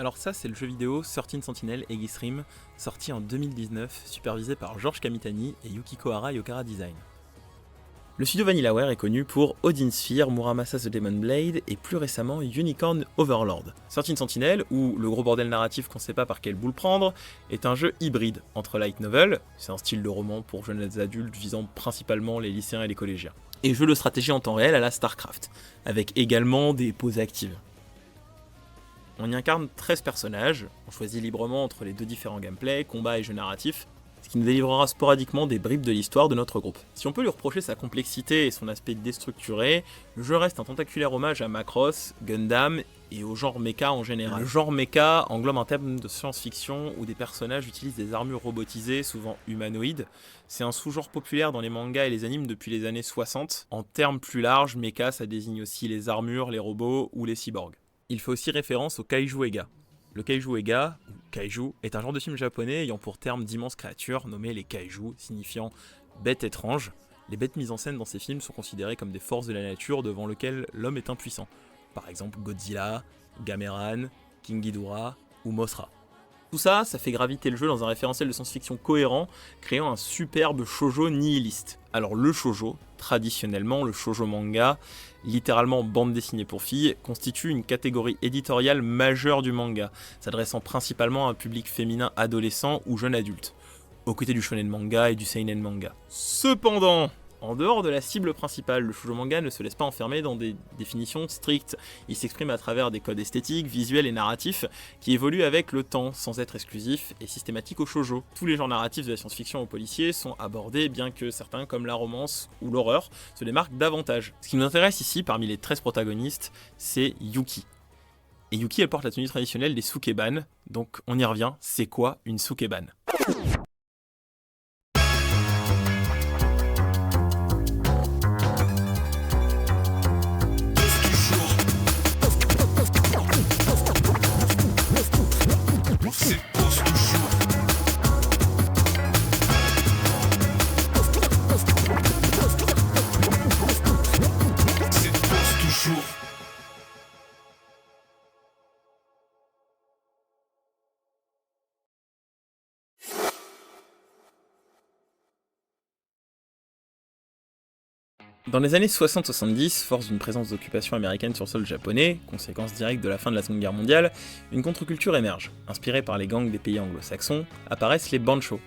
Alors ça, c'est le jeu vidéo 13 Sentinel Aegis-Rim, sorti en 2019, supervisé par George Kamitani et Yukiko Hara et Okara Design. Le studio Vanillaware est connu pour Odin Sphere, Muramasa the Demon Blade et plus récemment Unicorn Overlord. 13 Sentinel, ou le gros bordel narratif qu'on sait pas par quelle boule prendre, est un jeu hybride entre light novel, c'est un style de roman pour jeunes adultes visant principalement les lycéens et les collégiens, et jeu de stratégie en temps réel à la StarCraft, avec également des pauses actives. On y incarne 13 personnages, on choisit librement entre les deux différents gameplays, combat et jeu narratif, ce qui nous délivrera sporadiquement des bribes de l'histoire de notre groupe. Si on peut lui reprocher sa complexité et son aspect déstructuré, le jeu reste un tentaculaire hommage à Macross, Gundam et au genre mecha en général. Le genre mecha englobe un thème de science-fiction où des personnages utilisent des armures robotisées, souvent humanoïdes. C'est un sous-genre populaire dans les mangas et les animes depuis les années 60. En termes plus larges, mecha ça désigne aussi les armures, les robots ou les cyborgs. Il fait aussi référence au Kaiju Ega. Le Kaiju Ega, ou Kaiju, est un genre de film japonais ayant pour terme d'immenses créatures nommées les Kaiju, signifiant bêtes étranges. Les bêtes mises en scène dans ces films sont considérées comme des forces de la nature devant lesquelles l'homme est impuissant. Par exemple Godzilla, Gameran, King Ghidorah ou Mothra. Tout ça, ça fait graviter le jeu dans un référentiel de science-fiction cohérent, créant un superbe shoujo nihiliste. Alors le shoujo, traditionnellement le shoujo manga, littéralement bande dessinée pour filles, constitue une catégorie éditoriale majeure du manga, s'adressant principalement à un public féminin adolescent ou jeune adulte, aux côtés du shonen manga et du seinen manga. Cependant, en dehors de la cible principale, le shoujo manga ne se laisse pas enfermer dans des définitions strictes. Il s'exprime à travers des codes esthétiques, visuels et narratifs qui évoluent avec le temps, sans être exclusifs et systématiques au shoujo. Tous les genres narratifs de la science-fiction aux policiers sont abordés, bien que certains, comme la romance ou l'horreur, se démarquent davantage. Ce qui nous intéresse ici, parmi les 13 protagonistes, c'est Yuki. Et Yuki, elle porte la tenue traditionnelle des Sukeban, donc on y revient, c'est quoi une Sukeban ? Dans les années 60-70, force d'une présence d'occupation américaine sur le sol japonais, conséquence directe de la fin de la Seconde Guerre mondiale, une contre-culture émerge. Inspirée par les gangs des pays anglo-saxons, apparaissent les banchos,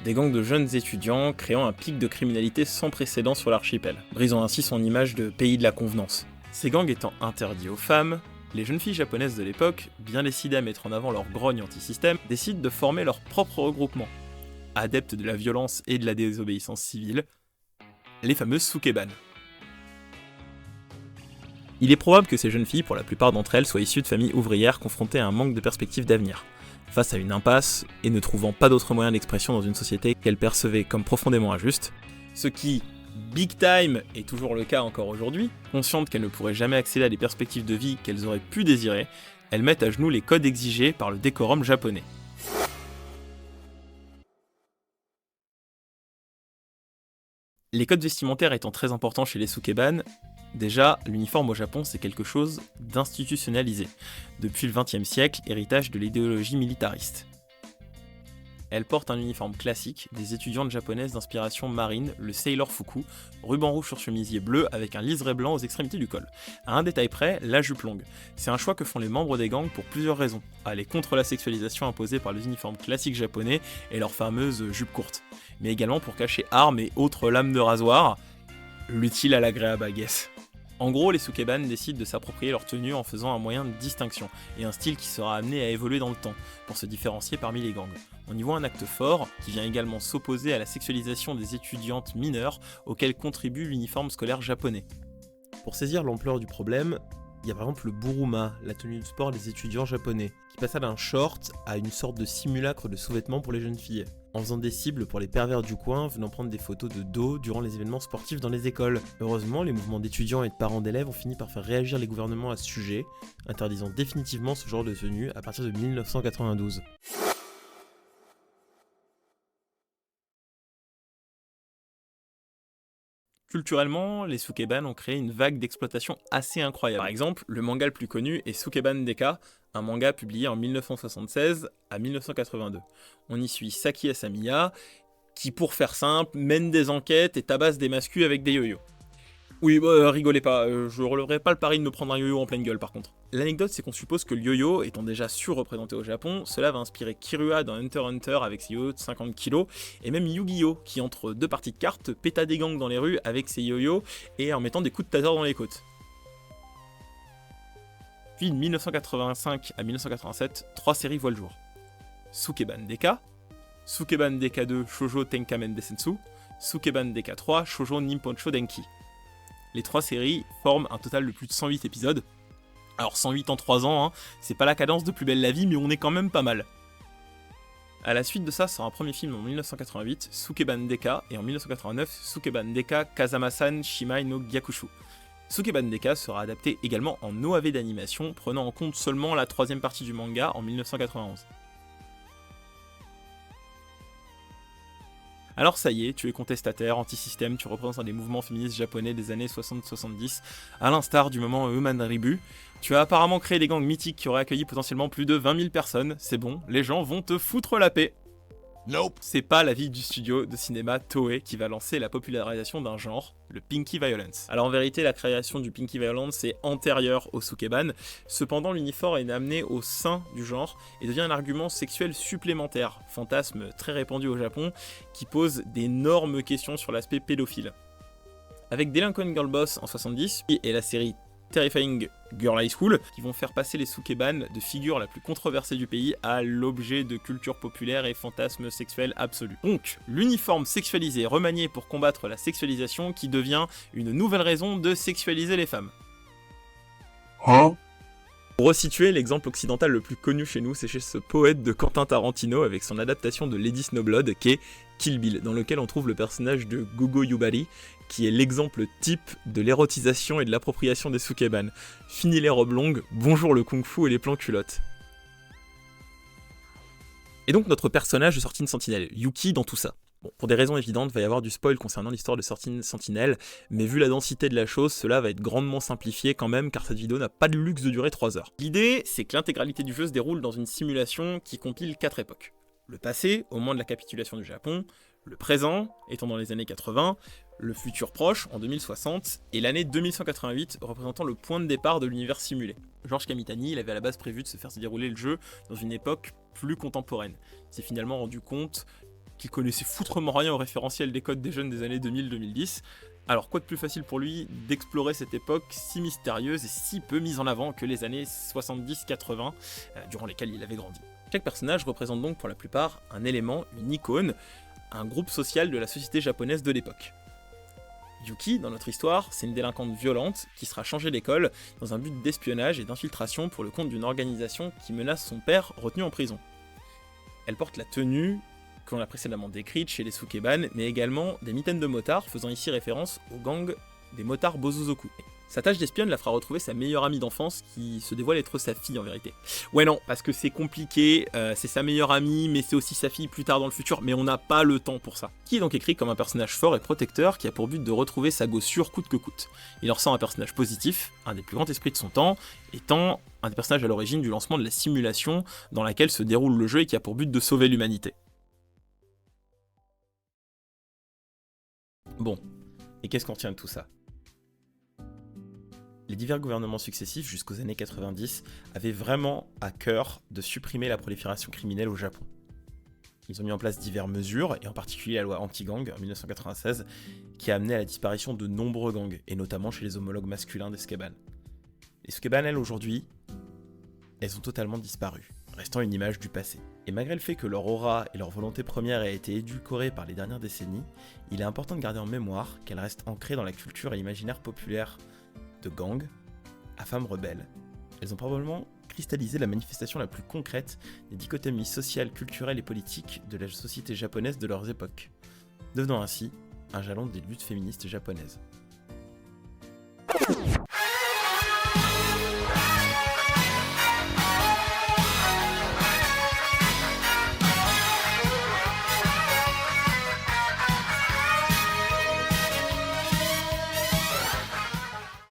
des gangs de jeunes étudiants créant un pic de criminalité sans précédent sur l'archipel, brisant ainsi son image de pays de la convenance. Ces gangs étant interdits aux femmes, les jeunes filles japonaises de l'époque, bien décidées à mettre en avant leur grogne anti-système, décident de former leur propre regroupement. Adeptes de la violence et de la désobéissance civile, les fameuses Sukeban. Il est probable que ces jeunes filles, pour la plupart d'entre elles, soient issues de familles ouvrières confrontées à un manque de perspective d'avenir, face à une impasse et ne trouvant pas d'autre moyen d'expression dans une société qu'elles percevaient comme profondément injuste, ce qui, big time, est toujours le cas encore aujourd'hui. Conscientes qu'elles ne pourraient jamais accéder à des perspectives de vie qu'elles auraient pu désirer, elles mettent à genoux les codes exigés par le décorum japonais. Les codes vestimentaires étant très importants chez les Sukeban, déjà, l'uniforme au Japon c'est quelque chose d'institutionnalisé, depuis le XXe siècle, héritage de l'idéologie militariste. Elle porte un uniforme classique des étudiantes japonaises d'inspiration marine, le Sailor Fuku, ruban rouge sur chemisier bleu avec un liseré blanc aux extrémités du col. À un détail près, la jupe longue. C'est un choix que font les membres des gangs pour plusieurs raisons. Aller contre la sexualisation imposée par les uniformes classiques japonais et leur fameuse jupe courte. Mais également pour cacher armes et autres lames de rasoir, l'utile à l'agréable I guess. En gros, les Sukeban décident de s'approprier leur tenue en faisant un moyen de distinction, et un style qui sera amené à évoluer dans le temps, pour se différencier parmi les gangs. On y voit un acte fort, qui vient également s'opposer à la sexualisation des étudiantes mineures, auquel contribue l'uniforme scolaire japonais. Pour saisir l'ampleur du problème, il y a par exemple le buruma, la tenue de sport des étudiants japonais, qui passa d'un short à une sorte de simulacre de sous-vêtements pour les jeunes filles, en faisant des cibles pour les pervers du coin venant prendre des photos de dos durant les événements sportifs dans les écoles. Heureusement, les mouvements d'étudiants et de parents d'élèves ont fini par faire réagir les gouvernements à ce sujet, interdisant définitivement ce genre de tenue à partir de 1992. Culturellement, les Sukeban ont créé une vague d'exploitation assez incroyable. Par exemple, le manga le plus connu est Sukeban Deka, un manga publié en 1976 à 1982. On y suit Saki Asamiya, qui pour faire simple, mène des enquêtes et tabasse des mascus avec des yo-yo. Oui, rigolez pas, je relèverai pas le pari de me prendre un yo-yo en pleine gueule par contre. L'anecdote, c'est qu'on suppose que le yo-yo, étant déjà surreprésenté au Japon, cela va inspirer Kirua dans Hunter x Hunter avec ses yo-yo de 50 kg, et même Yu-Gi-Oh! Qui entre deux parties de cartes péta des gangs dans les rues avec ses yo-yo et en mettant des coups de taser dans les côtes. Puis de 1985 à 1987, 3 séries voient le jour. Sukeban Deka, Sukeban Deka 2 Shoujo Tenkamen Desensu, Sukeban Deka 3 Shoujo Nipponcho Denki. Les 3 séries forment un total de plus de 108 épisodes. Alors 108 en 3 ans, hein, c'est pas la cadence de Plus belle la vie, mais on est quand même pas mal. A la suite de ça sort un premier film en 1988, Sukeban Deka, et en 1989, Sukeban Deka Kazama-san Shimai no Gyakushu. Sukeban Deka sera adapté également en OAV d'animation, prenant en compte seulement la 3e partie du manga en 1991. Alors ça y est, tu es contestataire, anti-système, tu représentes des mouvements féministes japonais des années 60-70, à l'instar du moment Human Ribu. Tu as apparemment créé des gangs mythiques qui auraient accueilli potentiellement plus de 20 000 personnes, c'est bon, les gens vont te foutre la paix. Nope. C'est pas l'avis du studio de cinéma Toei qui va lancer la popularisation d'un genre, le Pinky Violence. Alors en vérité, la création du Pinky Violence est antérieure au Sukeban, cependant l'uniforme est amené au sein du genre et devient un argument sexuel supplémentaire, fantasme très répandu au Japon, qui pose d'énormes questions sur l'aspect pédophile. Avec Delinquent Girl Boss en 70 et la série Terrifying Girl High School, qui vont faire passer les Sukeban de figure la plus controversée du pays à l'objet de culture populaire et fantasme sexuel absolu. Donc, l'uniforme sexualisé remanié pour combattre la sexualisation qui devient une nouvelle raison de sexualiser les femmes. Hein ? Pour resituer, l'exemple occidental le plus connu chez nous, c'est chez ce poète de Quentin Tarantino avec son adaptation de Lady Snowblood, qui est Kill Bill, dans lequel on trouve le personnage de Gogo Yubari, qui est l'exemple type de l'érotisation et de l'appropriation des Sukeban. Fini les robes longues, bonjour le kung-fu et les plans culottes. Et donc notre personnage de Sortine Sentinelle, Yuki dans tout ça. Bon, pour des raisons évidentes, il va y avoir du spoil concernant l'histoire de Sortine Sentinelle, mais vu la densité de la chose, cela va être grandement simplifié quand même, car cette vidéo n'a pas de luxe de durer 3 heures. L'idée, c'est que l'intégralité du jeu se déroule dans une simulation qui compile 4 époques. Le passé, au moment de la capitulation du Japon, le présent, étant dans les années 80, le futur proche, en 2060, et l'année 2188, représentant le point de départ de l'univers simulé. George Kamitani, il avait à la base prévu de se faire se dérouler le jeu dans une époque plus contemporaine. Il s'est finalement rendu compte qu'il connaissait foutrement rien au référentiel des codes des jeunes des années 2000-2010, alors quoi de plus facile pour lui d'explorer cette époque si mystérieuse et si peu mise en avant que les années 70-80, durant lesquelles il avait grandi. Chaque personnage représente donc pour la plupart un élément, une icône, un groupe social de la société japonaise de l'époque. Yuki, dans notre histoire, c'est une délinquante violente qui sera changée d'école dans un but d'espionnage et d'infiltration pour le compte d'une organisation qui menace son père retenu en prison. Elle porte la tenue que l'on a précédemment décrite chez les Sukeban, mais également des mitaines de motards, faisant ici référence au gang des motards Bozuzoku. Sa tâche d'espionne la fera retrouver sa meilleure amie d'enfance, qui se dévoile être sa fille en vérité. Ouais non, parce que c'est compliqué, c'est sa meilleure amie, mais c'est aussi sa fille plus tard dans le futur, mais on n'a pas le temps pour ça. Qui est donc écrit comme un personnage fort et protecteur, qui a pour but de retrouver sa gossure coûte que coûte. Il en ressent un personnage positif, un des plus grands esprits de son temps, étant un des personnages à l'origine du lancement de la simulation dans laquelle se déroule le jeu et qui a pour but de sauver l'humanité. Bon, et qu'est-ce qu'on retient de tout ça ? Les divers gouvernements successifs jusqu'aux années 90 avaient vraiment à cœur de supprimer la prolifération criminelle au Japon. Ils ont mis en place diverses mesures, et en particulier la loi anti-gang en 1996, qui a amené à la disparition de nombreux gangs, et notamment chez les homologues masculins des Sukeban. Les Sukeban, elles, aujourd'hui, elles ont totalement disparu, restant une image du passé. Et malgré le fait que leur aura et leur volonté première aient été édulcorées par les dernières décennies, il est important de garder en mémoire qu'elles restent ancrées dans la culture et l'imaginaire populaire de gangs à femmes rebelles. Elles ont probablement cristallisé la manifestation la plus concrète des dichotomies sociales, culturelles et politiques de la société japonaise de leurs époques, devenant ainsi un jalon des luttes féministes japonaises.